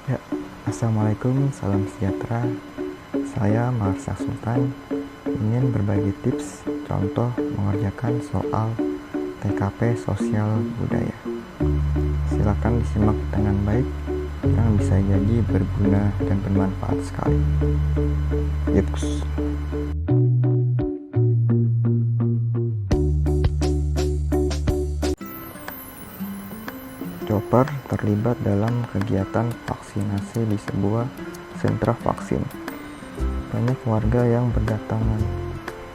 Ya, Assalamualaikum, salam sejahtera. Saya Marsa Sultan ingin berbagi tips contoh mengerjakan soal TKP sosial budaya. Silakan disimak dengan baik, yang bisa jadi berguna dan bermanfaat sekali. Yuks. Chopper terlibat dalam kegiatan vaksinasi di sebuah sentra vaksin. Banyak warga yang berdatangan.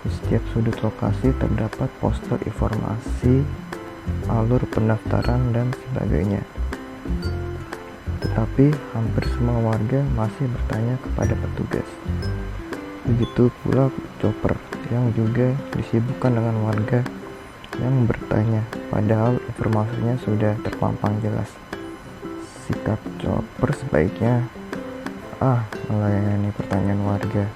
Di setiap sudut lokasi terdapat poster informasi, alur pendaftaran, dan sebagainya. Tetapi hampir semua warga masih bertanya kepada petugas. Begitu pula Chopper yang juga disibukkan dengan warga yang bertanya, padahal informasinya sudah terpampang jelas. Sikap Chopper sebaiknya melayani pertanyaan warga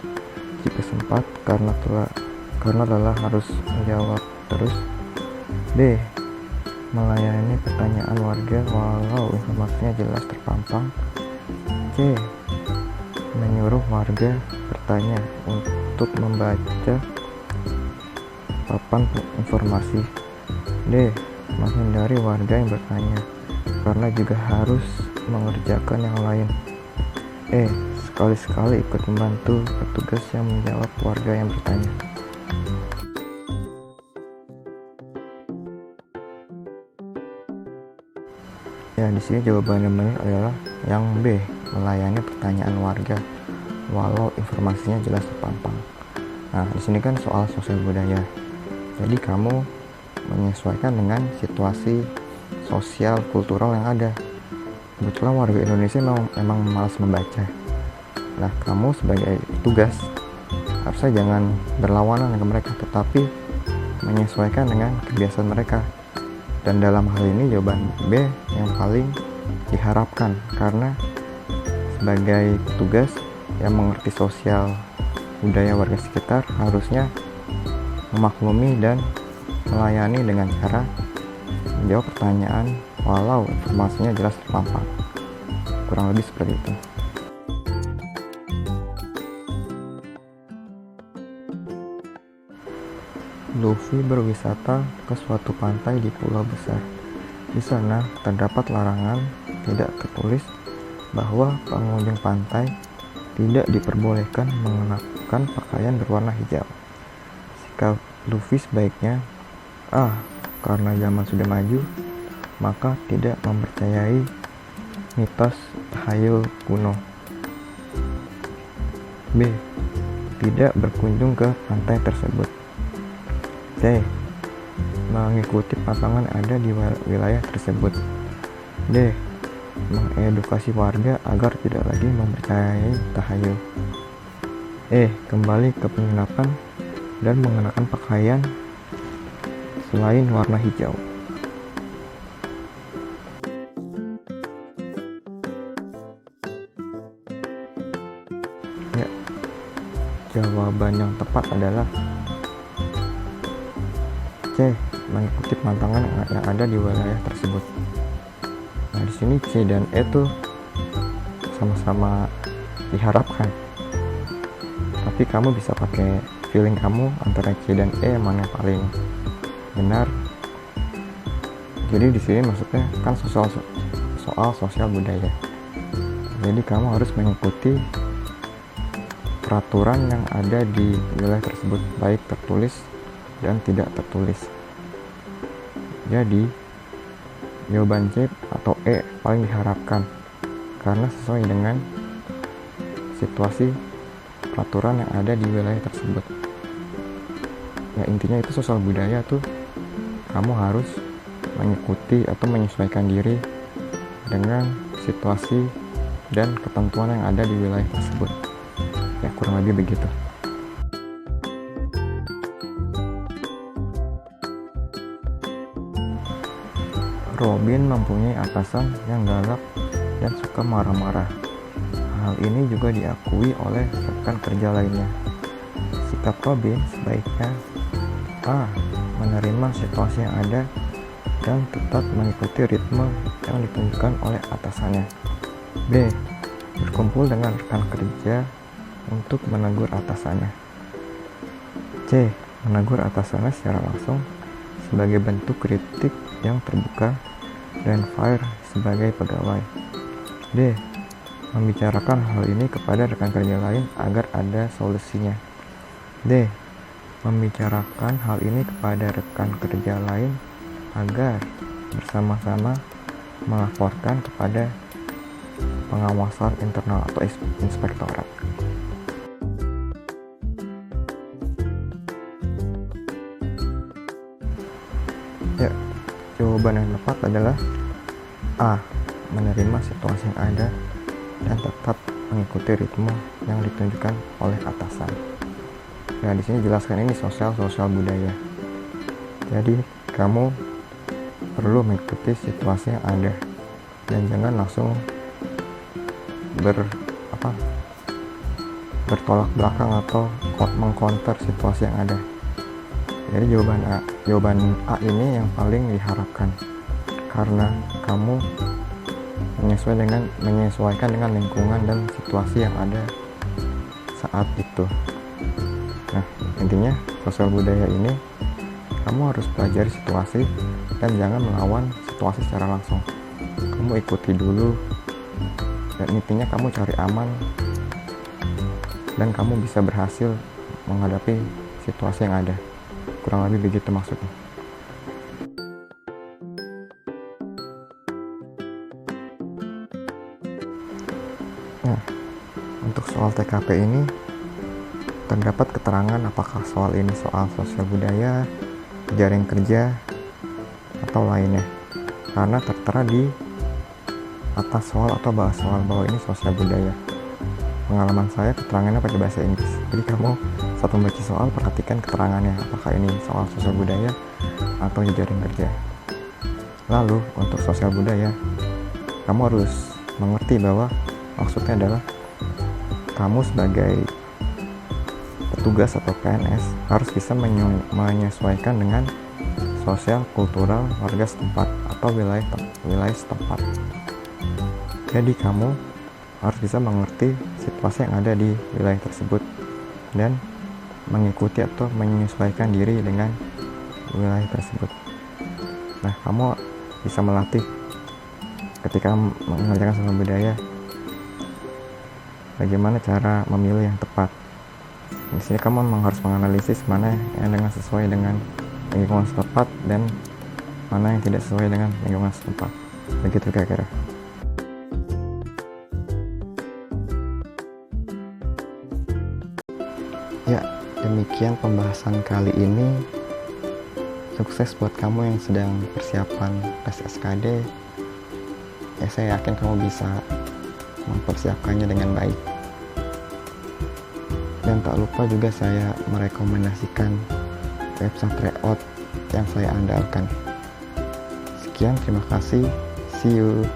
jika sempat, karena lelah harus menjawab terus. B. Melayani pertanyaan warga walau informasinya jelas terpampang. C. Menyuruh warga bertanya untuk membaca papan informasi. D. Menghindari warga yang bertanya karena juga harus mengerjakan yang lain. E. Sekali-sekali ikut membantu petugas yang menjawab warga yang bertanya. Ya, di sini jawabannya benar adalah yang B, melayani pertanyaan warga walau informasinya jelas terpampang. Nah, di sini kan soal sosial budaya. Jadi kamu menyesuaikan dengan situasi sosial kultural yang ada. Kebetulan warga Indonesia memang malas membaca. Nah, kamu sebagai petugas harusnya jangan berlawanan dengan mereka, tetapi menyesuaikan dengan kebiasaan mereka. Dan dalam hal ini jawaban B yang paling diharapkan, karena sebagai petugas yang mengerti sosial budaya warga sekitar harusnya memaklumi dan melayani dengan cara menjawab pertanyaan walau informasinya jelas terpampang. Kurang lebih seperti itu. Luffy berwisata ke suatu pantai di pulau besar. Di sana terdapat larangan tidak tertulis bahwa pengunjung pantai tidak diperbolehkan mengenakan pakaian berwarna hijau. Sikap Luffy sebaiknya karena zaman sudah maju, maka tidak mempercayai mitos tahayul kuno. B. Tidak berkunjung ke pantai tersebut. C. Mengikuti pasangan ada di wilayah tersebut. D. Mengedukasi warga agar tidak lagi mempercayai tahayul. E. Kembali ke penginapan dan mengenakan pakaian selain warna hijau. Ya, jawaban yang tepat adalah C. Mengikuti pantangan yang ada di wilayah tersebut. Nah, di sini C dan E tuh sama-sama diharapkan. Tapi kamu bisa pakai feeling kamu antara C dan E mana yang paling benar. Jadi di sini maksudnya kan soal sosial budaya. Jadi kamu harus mengikuti peraturan yang ada di wilayah tersebut, baik tertulis dan tidak tertulis. Jadi jawaban C atau E paling diharapkan karena sesuai dengan situasi peraturan yang ada di wilayah tersebut. Ya, intinya itu sosial budaya tuh kamu harus mengikuti atau menyesuaikan diri dengan situasi dan ketentuan yang ada di wilayah tersebut. Ya, kurang lebih begitu. Robin mempunyai atasan yang galak dan suka marah-marah. Hal ini juga diakui oleh rekan kerja lainnya. Sikap Robin sebaiknya A. Menerima situasi yang ada dan tetap mengikuti ritme yang ditunjukkan oleh atasannya. B. berkumpul dengan rekan kerja untuk menegur atasannya. C. Menegur atasannya secara langsung sebagai bentuk kritik yang terbuka dan fair sebagai pegawai. D. Membicarakan hal ini kepada rekan kerja lain agar ada solusinya. D. Membicarakan hal ini kepada rekan kerja lain agar bersama-sama melaporkan kepada pengawasan internal atau inspektorat. Ya, jawaban yang tepat adalah A. Menerima situasi yang ada dan tetap mengikuti ritme yang ditunjukkan oleh atasan. Nah, di sini jelaskan ini sosial budaya. Jadi, kamu perlu mengikuti situasi yang ada dan jangan langsung bertolak belakang atau mengcounter situasi yang ada. Jadi jawaban A ini yang paling diharapkan karena kamu menyesuaikan dengan lingkungan dan situasi yang ada saat itu. Nah, intinya sosial budaya ini kamu harus pelajari situasi dan jangan melawan situasi secara langsung. Kamu ikuti dulu dan intinya kamu cari aman dan kamu bisa berhasil menghadapi situasi yang ada. Kurang lebih begitu maksudnya. Nah, untuk soal TKP ini terdapat keterangan apakah soal ini soal sosial budaya, jaring kerja, atau lainnya. Karena tertera di atas soal atau bahas soal bahwa ini sosial budaya. Pengalaman saya keterangannya pakai bahasa Inggris. Jadi kamu saat membaca soal perhatikan keterangannya apakah ini soal sosial budaya atau jaring kerja. Lalu untuk sosial budaya, kamu harus mengerti bahwa maksudnya adalah kamu sebagai petugas atau PNS harus bisa menyesuaikan dengan sosial kultural warga setempat atau wilayah setempat. Jadi kamu harus bisa mengerti situasi yang ada di wilayah tersebut dan mengikuti atau menyesuaikan diri dengan wilayah tersebut. Nah, kamu bisa melatih ketika mengerjakan sosial budaya bagaimana cara memilih yang tepat. Di sini kamu memang harus menganalisis mana yang sesuai dengan lingkungan setempat dan mana yang tidak sesuai dengan lingkungan setempat. Begitu kira-kira. Ya, demikian pembahasan kali ini. Sukses buat kamu yang sedang persiapan tes SKD. Ya, saya yakin kamu bisa mempersiapkannya dengan baik. Dan tak lupa juga saya merekomendasikan website tryout yang saya andalkan. Sekian, terima kasih. See you.